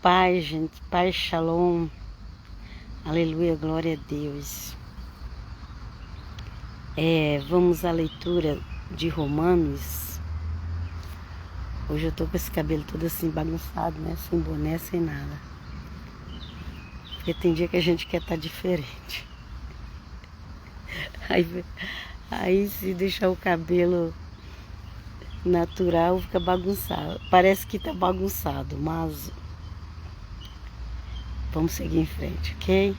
Paz, gente, paz, shalom, aleluia, glória a Deus. Vamos à leitura de Romanos. Hoje eu tô com esse cabelo todo assim bagunçado, né? Sem boné, sem nada. Porque tem dia que a gente quer estar diferente. Aí se deixar o cabelo natural, fica bagunçado. Parece que tá bagunçado, mas vamos seguir em frente, ok?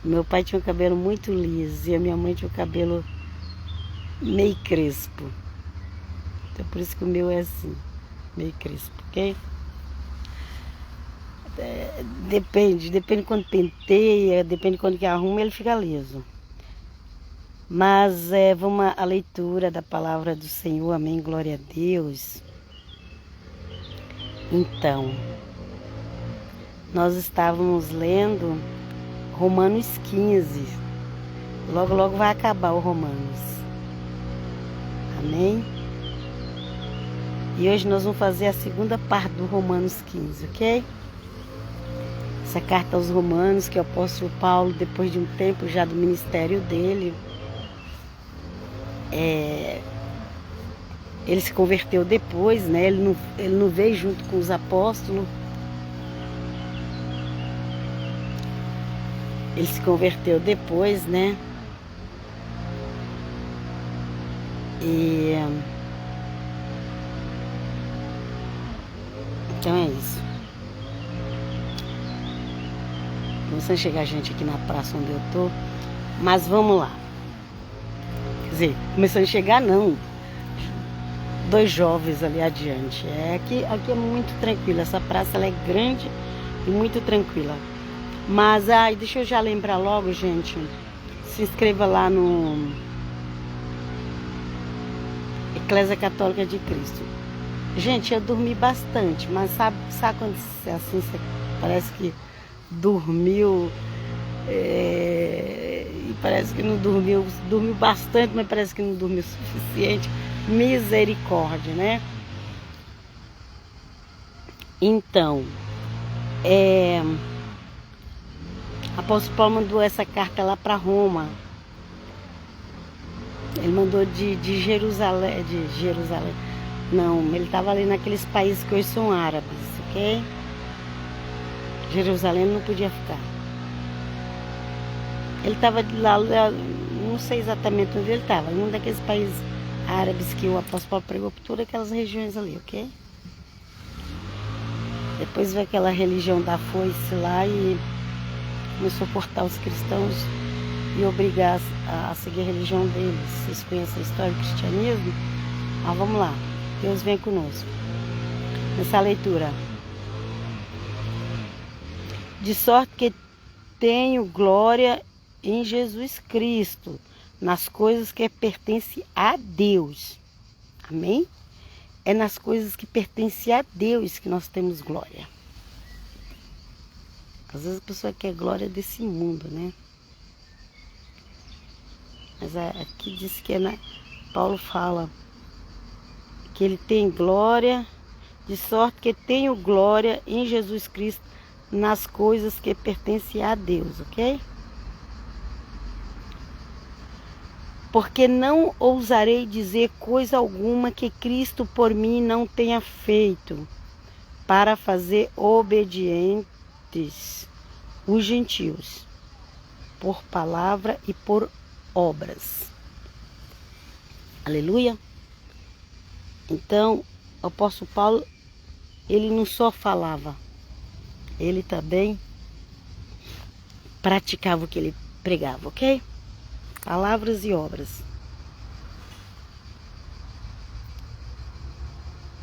Meu pai tinha um cabelo muito liso e a minha mãe tinha um cabelo meio crespo. Então por isso que o meu é assim, meio crespo, ok? Depende quando penteia, depende quando que arruma, ele fica liso. Mas vamos à leitura da palavra do Senhor, amém, glória a Deus. Então, nós estávamos lendo Romanos 15. Logo, logo vai acabar o Romanos. Amém? E hoje nós vamos fazer a segunda parte do Romanos 15, ok? Essa carta aos Romanos, que o apóstolo Paulo, depois de um tempo já do ministério dele, ele se converteu depois, né? Ele não veio junto com os apóstolos. Ele se converteu depois, né? Então é isso. Começando a chegar gente aqui na praça onde eu tô. Mas vamos lá. Quer dizer, começando a chegar não. 2 jovens ali adiante. Aqui é muito tranquilo. Essa praça ela é grande e muito tranquila. Mas deixa eu já lembrar logo, gente. Se inscreva lá no Eclésia Católica de Cristo. Gente, eu dormi bastante, mas sabe quando assim, você parece que dormiu e parece que não dormiu bastante, mas parece que não dormiu o suficiente. Misericórdia, né? Então, apóstolo Paulo mandou essa carta lá para Roma. Ele mandou de Jerusalém. Não, ele estava ali naqueles países que hoje são árabes, ok? Jerusalém não podia ficar. Ele estava lá, não sei exatamente onde ele estava, em um daqueles países árabes que o apóstolo Paulo pregou por todas aquelas regiões ali, ok? Depois veio aquela religião da foice lá e começou a cortar os cristãos e obrigar a seguir a religião deles. Vocês conhecem a história do cristianismo? Mas vamos lá, Deus vem conosco nessa leitura. De sorte que tenho glória em Jesus Cristo, nas coisas que pertencem a Deus. Amém? É nas coisas que pertencem a Deus que nós temos glória. Às vezes a pessoa quer glória desse mundo, né? Mas aqui diz que Paulo fala que ele tem glória, de sorte que tenho glória em Jesus Cristo nas coisas que pertencem a Deus, ok? Porque não ousarei dizer coisa alguma que Cristo por mim não tenha feito, para fazer obedientes os gentios, por palavra e por obras. Aleluia? Então, o apóstolo Paulo, ele não só falava, ele também praticava o que ele pregava, ok? Palavras e obras.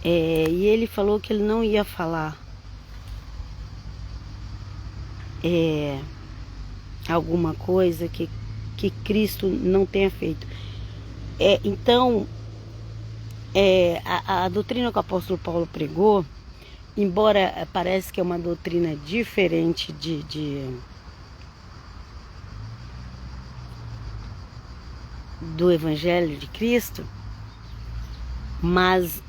E ele falou que ele não ia falar alguma coisa que Cristo não tenha feito. Então, a doutrina que o apóstolo Paulo pregou, embora parece que é uma doutrina diferente do Evangelho de Cristo, Mas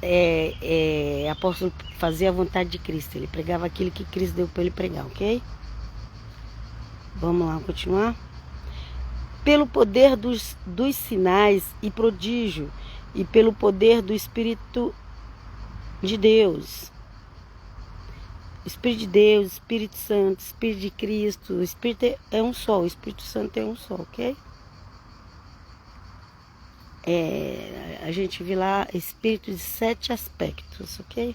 apóstolo fazia a vontade de Cristo. Ele pregava aquilo que Cristo deu para ele pregar, ok? Vamos lá, continuar. Pelo poder dos sinais e prodígio, e pelo poder do Espírito de Deus. Espírito de Deus, Espírito Santo, Espírito de Cristo. O Espírito é um só, o Espírito Santo é um só, ok? A gente vê lá Espírito de 7 aspectos, ok?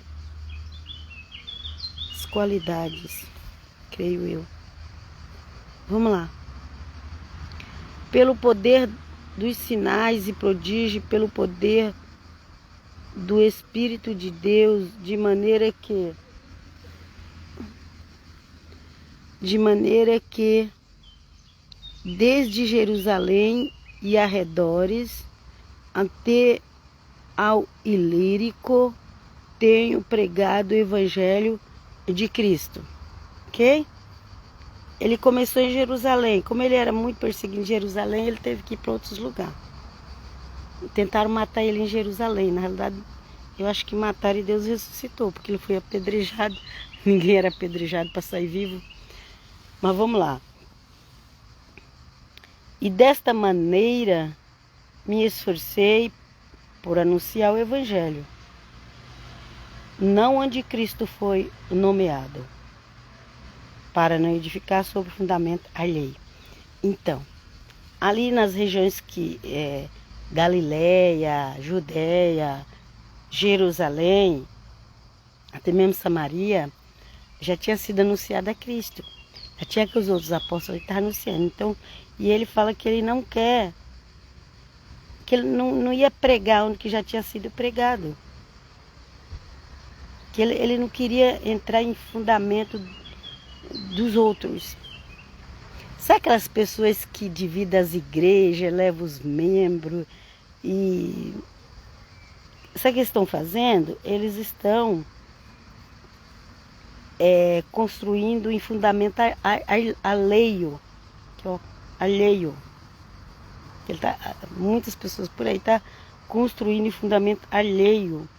As qualidades, creio eu. Vamos lá. Pelo poder dos sinais e prodígio, pelo poder do Espírito de Deus, de maneira que desde Jerusalém e arredores até ao Ilírico tenho pregado o Evangelho de Cristo, ok? Ele começou em Jerusalém. Como ele era muito perseguido em Jerusalém, ele teve que ir para outros lugares. Tentaram matar ele em Jerusalém. Na realidade, eu acho que mataram e Deus ressuscitou, porque ele foi apedrejado. Ninguém era apedrejado para sair vivo. Mas vamos lá. E desta maneira me esforcei por anunciar o Evangelho, não onde Cristo foi nomeado, para não edificar sobre o fundamento alheio. Então, ali nas regiões que Galileia, Judéia, Jerusalém, até mesmo Samaria, já tinha sido anunciado a Cristo. Já tinha que os outros apóstolos estavam anunciando. Então, e ele fala que ele não quer, que ele não ia pregar onde que já tinha sido pregado. Que ele não queria entrar em fundamento dos outros. Sabe aquelas pessoas que dividem as igrejas, levam os membros e... Sabe o que eles estão fazendo? Eles estão construindo em fundamento alheio. Alheio. Muitas pessoas por aí estão construindo em fundamento alheio.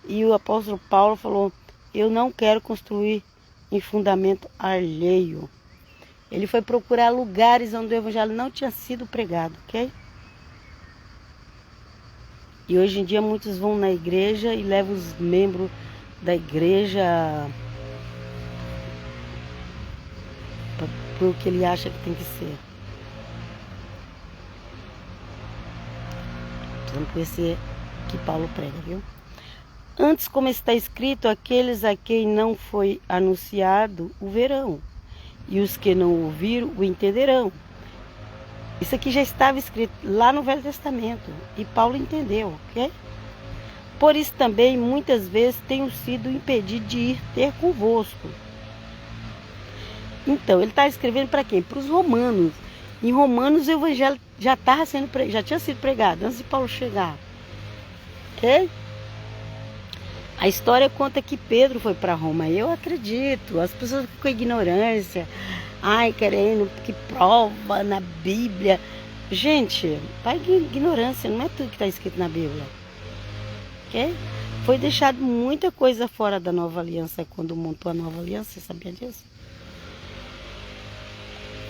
E o apóstolo Paulo falou, eu não quero construir em fundamento alheio. Ele foi procurar lugares onde o evangelho não tinha sido pregado, ok? E hoje em dia muitos vão na igreja e levam os membros da igreja para o que ele acha que tem que ser. Então, esse que Paulo prega, viu? Antes, como está escrito, aqueles a quem não foi anunciado o verão, e os que não ouviram o entenderão. Isso aqui já estava escrito lá no Velho Testamento, e Paulo entendeu, ok? Por isso também, muitas vezes, tenho sido impedido de ir ter convosco. Então, ele está escrevendo para quem? Para os romanos. Em Romanos, o evangelho já tinha sido pregado antes de Paulo chegar, ok? A história conta que Pedro foi para Roma. Eu acredito. As pessoas ficam com ignorância. Ai, querendo que prova na Bíblia. Gente, vai de ignorância. Não é tudo que está escrito na Bíblia. Ok? Foi deixado muita coisa fora da nova aliança quando montou a nova aliança. Você sabia disso?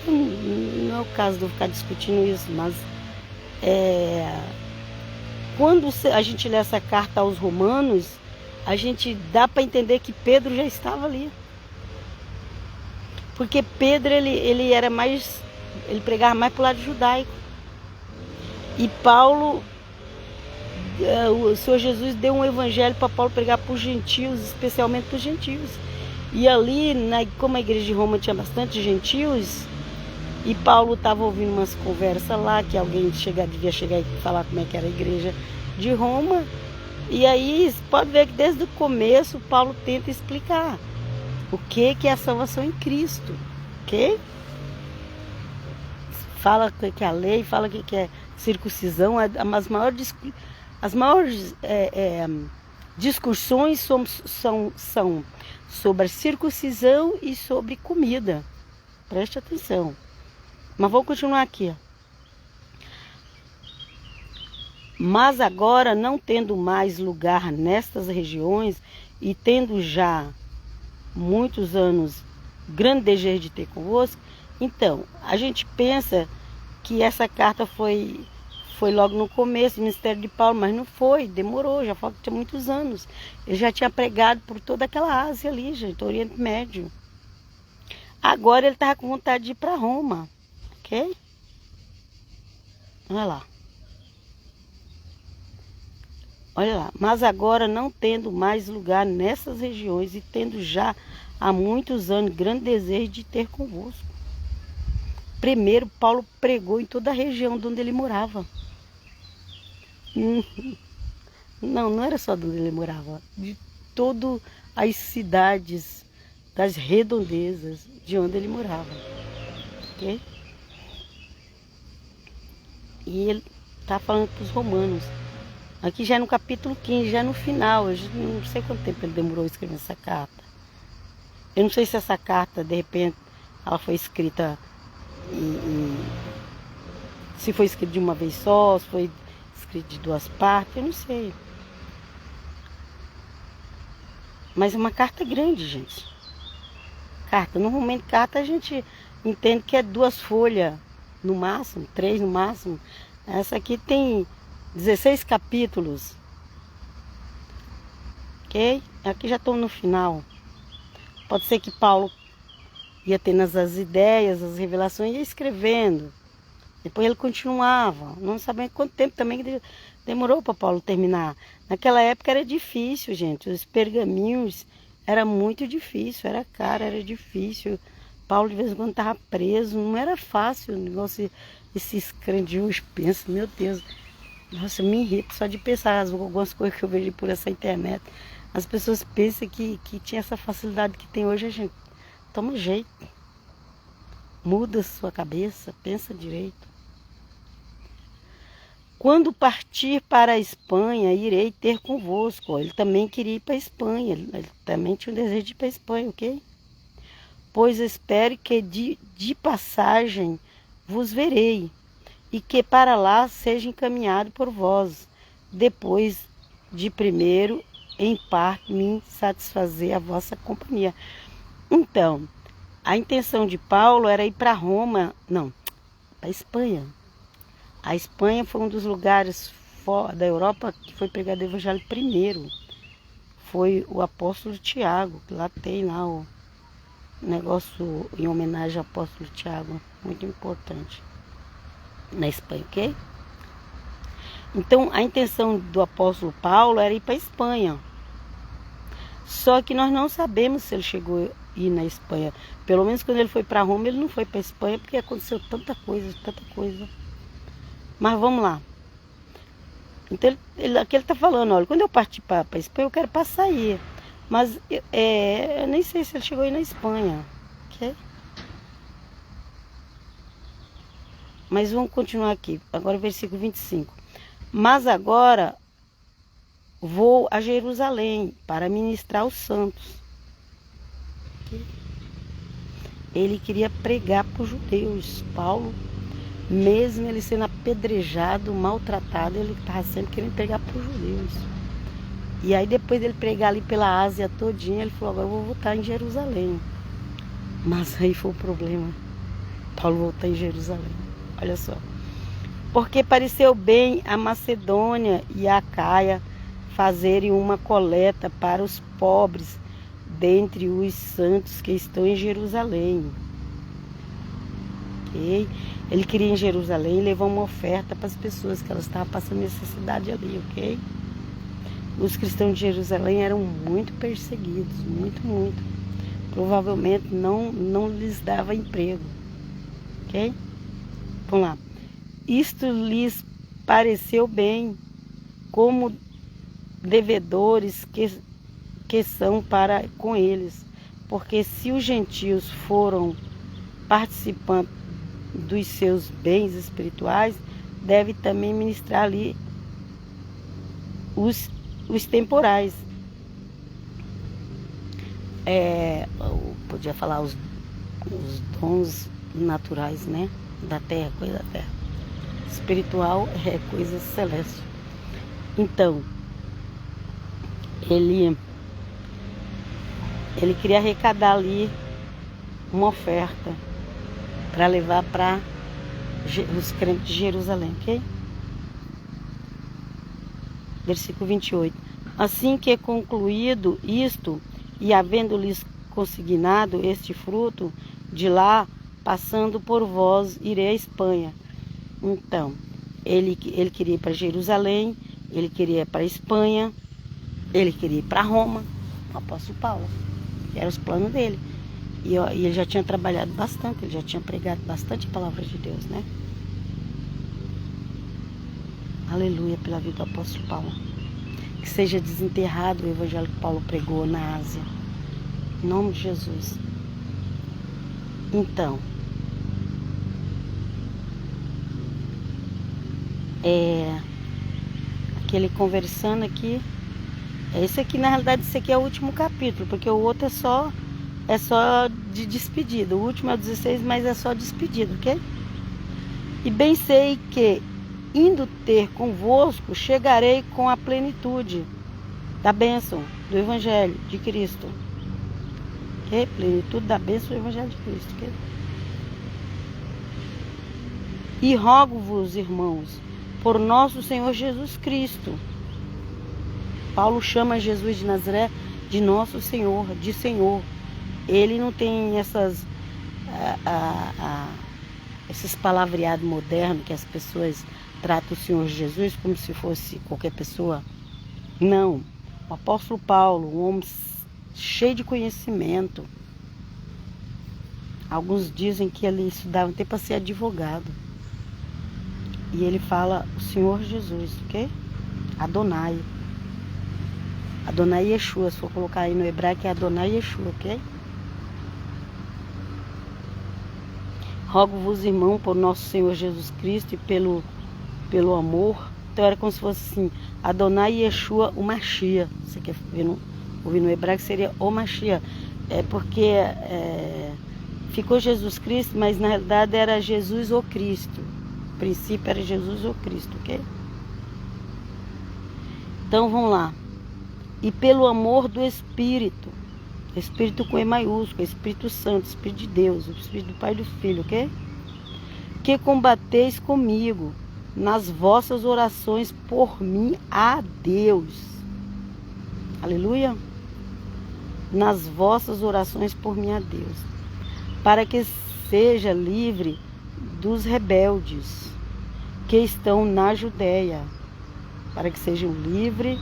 Não é o caso de eu ficar discutindo isso, mas quando a gente lê essa carta aos romanos, a gente dá para entender que Pedro já estava ali. Porque Pedro, ele pregava mais para o lado judaico. E Paulo, o Senhor Jesus deu um evangelho para Paulo pregar para os gentios, especialmente para os gentios. E ali, como a igreja de Roma tinha bastante gentios, e Paulo estava ouvindo umas conversas lá, que alguém devia chegar e falar como é que era a igreja de Roma. E aí, você pode ver que desde o começo, Paulo tenta explicar o que é a salvação em Cristo, ok? Fala o que é a lei, fala o que é circuncisão. As maiores discussões são sobre a circuncisão e sobre comida. Preste atenção. Mas vamos continuar aqui, ó. Mas agora, não tendo mais lugar nestas regiões e tendo já muitos anos grande desejo de ter convosco, então, a gente pensa que essa carta foi logo no começo do ministério de Paulo, mas não foi, demorou, já falta muitos anos. Ele já tinha pregado por toda aquela Ásia ali, gente, Oriente Médio. Agora ele estava com vontade de ir para Roma, ok? Olha lá. Olha lá, mas agora não tendo mais lugar nessas regiões e tendo já há muitos anos grande desejo de ter convosco. Primeiro, Paulo pregou em toda a região de onde ele morava. Não, não era só de onde ele morava, de todas as cidades, das redondezas de onde ele morava. Ok? E ele está falando para os romanos. Aqui já é no capítulo 15, já é no final. Eu não sei quanto tempo ele demorou a escrever essa carta. Eu não sei se essa carta, de repente, ela foi escrita se foi escrita de uma vez só, se foi escrita de duas partes, eu não sei. Mas é uma carta grande, gente. Carta, normalmente carta a gente entende que é 2 folhas, no máximo, 3 no máximo. Essa aqui tem 16 capítulos. Ok? Aqui já estou no final. Pode ser que Paulo ia tendo as ideias, as revelações, ia escrevendo. Depois ele continuava. Não sabendo quanto tempo também demorou para Paulo terminar. Naquela época era difícil, gente. Os pergaminhos era muito difícil, era caro, era difícil. Paulo de vez em quando estava preso, não era fácil o negócio, esses crentes pensam, meu Deus. Nossa, eu me irrito só de pensar algumas coisas que eu vejo por essa internet. As pessoas pensam que tinha essa facilidade que tem hoje, a gente toma jeito. Muda sua cabeça, pensa direito. Quando partir para a Espanha, irei ter convosco. Ele também queria ir para a Espanha, ele também tinha um desejo de ir para a Espanha, ok? Pois espero que de passagem vos verei, e que para lá seja encaminhado por vós, depois de primeiro, em parte, me satisfazer a vossa companhia. Então, a intenção de Paulo era ir para Roma, não, para a Espanha. A Espanha foi um dos lugares da Europa que foi pregado o evangelho primeiro. Foi o apóstolo Tiago, que lá tem lá o negócio em homenagem ao apóstolo Tiago, muito importante. Na Espanha, ok? Então, a intenção do apóstolo Paulo era ir para a Espanha. Só que nós não sabemos se ele chegou a ir na Espanha. Pelo menos quando ele foi para Roma, ele não foi para a Espanha, porque aconteceu tanta coisa, tanta coisa. Mas vamos lá. Então, aqui ele está falando, olha, quando eu partir para a Espanha, eu quero passar aí. Mas eu nem sei se ele chegou aí na Espanha, ok? Mas vamos continuar aqui. Agora o versículo 25. Mas agora vou a Jerusalém para ministrar aos santos. Ele queria pregar para os judeus. Paulo, mesmo ele sendo apedrejado, maltratado, ele estava sempre querendo pregar para os judeus. E aí depois dele pregar ali pela Ásia todinha, ele falou, agora eu vou voltar em Jerusalém. Mas aí foi o problema. Paulo voltou em Jerusalém. Olha só. Porque pareceu bem a Macedônia e a Acaia fazerem uma coleta para os pobres dentre os santos que estão em Jerusalém. Ok? Ele queria ir em Jerusalém levar uma oferta para as pessoas que elas estavam passando necessidade ali, ok? Os cristãos de Jerusalém eram muito perseguidos, muito, muito. Provavelmente não lhes dava emprego, ok? Vamos lá. Isto lhes pareceu bem, como devedores que são para com eles, porque se os gentios foram participantes dos seus bens espirituais, deve também ministrar ali os temporais. Podia falar os dons naturais, né? Da terra, coisa da terra. Espiritual é coisa celeste. Então, ele queria arrecadar ali uma oferta para levar para os crentes de Jerusalém, ok? Versículo 28. Assim que é concluído isto, e havendo-lhes consignado este fruto, de lá, passando por vós, irei à Espanha. Então, ele queria ir para Jerusalém, ele queria ir para a Espanha, ele queria ir para Roma, o apóstolo Paulo, que eram os planos dele. E ele já tinha trabalhado bastante, ele já tinha pregado bastante a palavra de Deus, né? Aleluia pela vida do apóstolo Paulo. Que seja desenterrado o evangelho que Paulo pregou na Ásia. Em nome de Jesus. Então, aquele conversando aqui, esse aqui, na realidade, esse aqui é o último capítulo, porque o outro é só de despedida. O último é o 16, mas é só despedida, ok? E bem sei que, indo ter convosco, chegarei com a plenitude da bênção do Evangelho de Cristo. Ok? Plenitude da bênção do Evangelho de Cristo, ok? E rogo-vos, irmãos, por nosso Senhor Jesus Cristo. Paulo chama Jesus de Nazaré de nosso Senhor, de Senhor. Ele não tem esses palavreados modernos que as pessoas tratam o Senhor Jesus como se fosse qualquer pessoa. Não. O apóstolo Paulo, um homem cheio de conhecimento. Alguns dizem que ele estudava até para ser advogado. E ele fala o Senhor Jesus, ok? Adonai. Adonai Yeshua, se for colocar aí no hebraico é Adonai Yeshua, ok? Rogo-vos, irmão, por nosso Senhor Jesus Cristo e pelo amor. Então era como se fosse assim, Adonai Yeshua, o Mashiach. Você quer ouvir no hebraico, seria o Mashiach. É porque ficou Jesus Cristo, mas na realidade era Jesus o Cristo. O princípio era Jesus o Cristo, ok? Então vamos lá. E pelo amor do Espírito, Espírito com E maiúsculo, Espírito Santo, Espírito de Deus, o Espírito do Pai e do Filho, ok? Que combateis comigo nas vossas orações por mim a Deus. Aleluia. Nas vossas orações por mim a Deus. Para que seja livre dos rebeldes que estão na Judéia. Para que sejam livres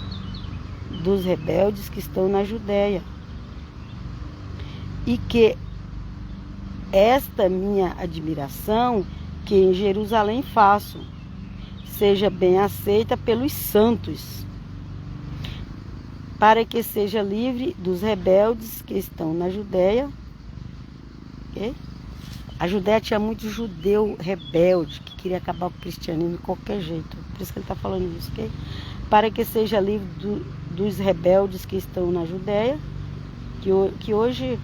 dos rebeldes que estão na Judéia. E que esta minha admiração que em Jerusalém faço seja bem aceita pelos santos, para que seja livre dos rebeldes que estão na Judéia. Okay? A Judéia tinha muito judeu rebelde que queria acabar com o cristianismo de qualquer jeito. Por isso que ele está falando isso, ok? Para que seja livre dos rebeldes que estão na Judéia, que hoje,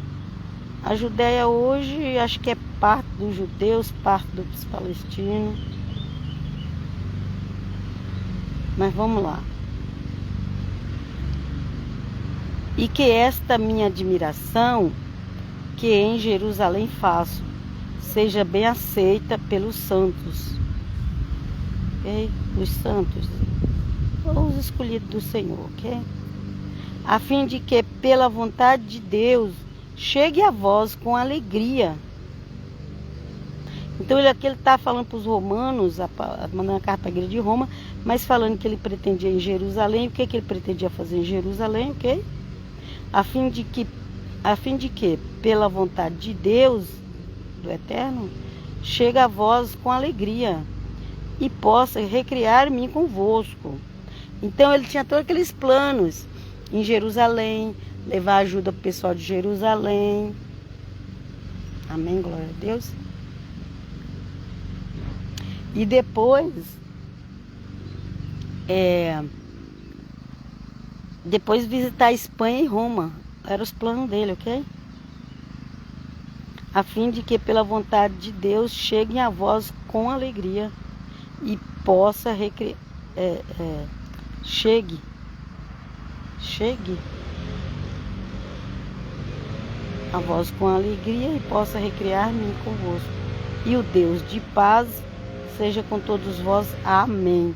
a Judéia hoje, acho que é parte dos judeus, parte dos palestinos. Mas vamos lá. E que esta minha admiração, que em Jerusalém faço, seja bem aceita pelos santos. Ok? Os santos, ou os escolhidos do Senhor, ok? A fim de que, pela vontade de Deus, chegue a vós com alegria. Então aqui ele está falando para os romanos, mandando uma carta para a igreja de Roma, mas falando que ele pretendia ir em Jerusalém. O que ele pretendia fazer em Jerusalém, ok? A fim de que, pela vontade de Deus, do Eterno, chegue a vós com alegria e possa recriar-me convosco. Então ele tinha todos aqueles planos em Jerusalém, levar ajuda para o pessoal de Jerusalém. Amém, glória a Deus. E depois visitar a Espanha e Roma. Eram os planos dele, ok? A fim de que, pela vontade de Deus, cheguem a vós com alegria e possa chegue a vós com alegria e possa recriar-me convosco. E o Deus de paz seja com todos vós. Amém.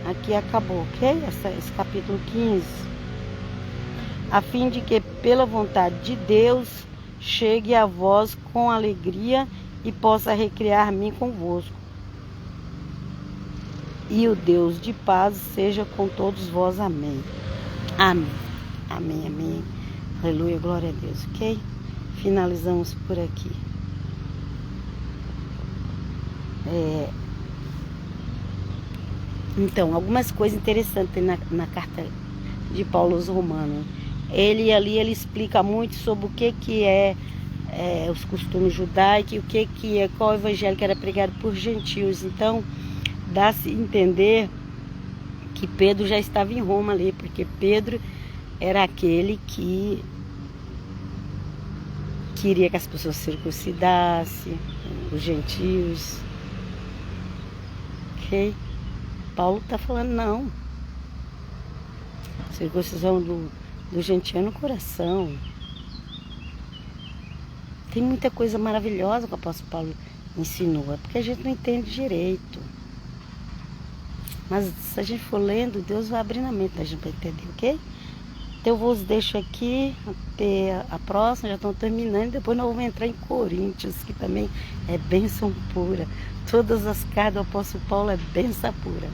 Aqui acabou, ok? Esse capítulo 15. A fim de que, pela vontade de Deus, chegue a vós com alegria e possa recriar-me convosco. E o Deus de paz seja com todos vós. Amém. Amém. Amém, amém. Aleluia, glória a Deus, ok? Finalizamos por aqui. Então, algumas coisas interessantes na carta de Paulo aos Romanos. Ele explica muito sobre o que é os costumes judaicos, o que é, qual evangelho que era pregado por gentios. Então, dá-se entender que Pedro já estava em Roma ali, porque Pedro era aquele que queria que as pessoas circuncidassem, os gentios. Ok? Paulo está falando, não. Circuncisão do gentio no coração. Tem muita coisa maravilhosa que o apóstolo Paulo ensinou, é porque a gente não entende direito. Mas se a gente for lendo, Deus vai abrindo a mente da gente para entender, ok? Então eu vos deixo aqui, até a próxima, já estão terminando, depois nós vamos entrar em Coríntios, que também é bênção pura. Todas as cartas do apóstolo Paulo é bênção pura.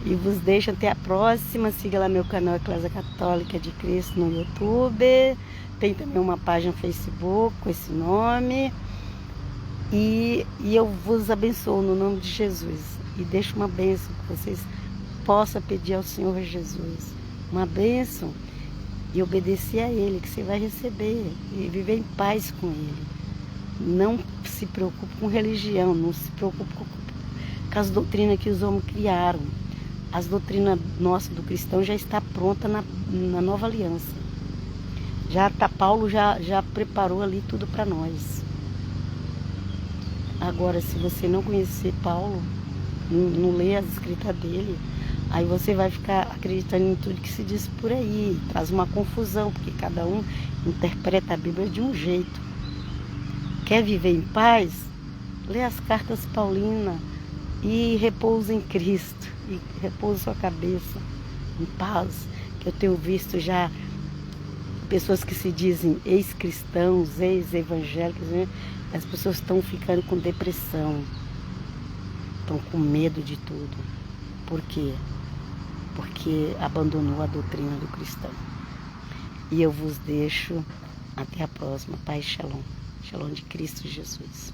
E vos deixo até a próxima. Siga lá meu canal Eclésia Católica de Cristo no YouTube. Tem também uma página no Facebook com esse nome. E eu vos abençoo no nome de Jesus. E deixo uma bênção que vocês possam pedir ao Senhor Jesus. Uma bênção e obedecer a Ele, que você vai receber. E viver em paz com Ele. Não se preocupe com religião. Não se preocupe com as doutrinas que os homens criaram. As doutrinas nossas do cristão já está pronta na nova aliança. Paulo já preparou ali tudo para nós. Agora, se você não conhecer Paulo, não ler as escritas dele, aí você vai ficar acreditando em tudo que se diz por aí. Traz uma confusão, porque cada um interpreta a Bíblia de um jeito. Quer viver em paz? Lê as cartas paulinas e repousa em Cristo. E repousa sua cabeça em paz. Que eu tenho visto já pessoas que se dizem ex-cristãos, ex-evangélicos, né? As pessoas estão ficando com depressão. Estão com medo de tudo. Por quê? Porque abandonou a doutrina do cristão. E eu vos deixo até a próxima. Paz, shalom. Shalom de Cristo Jesus.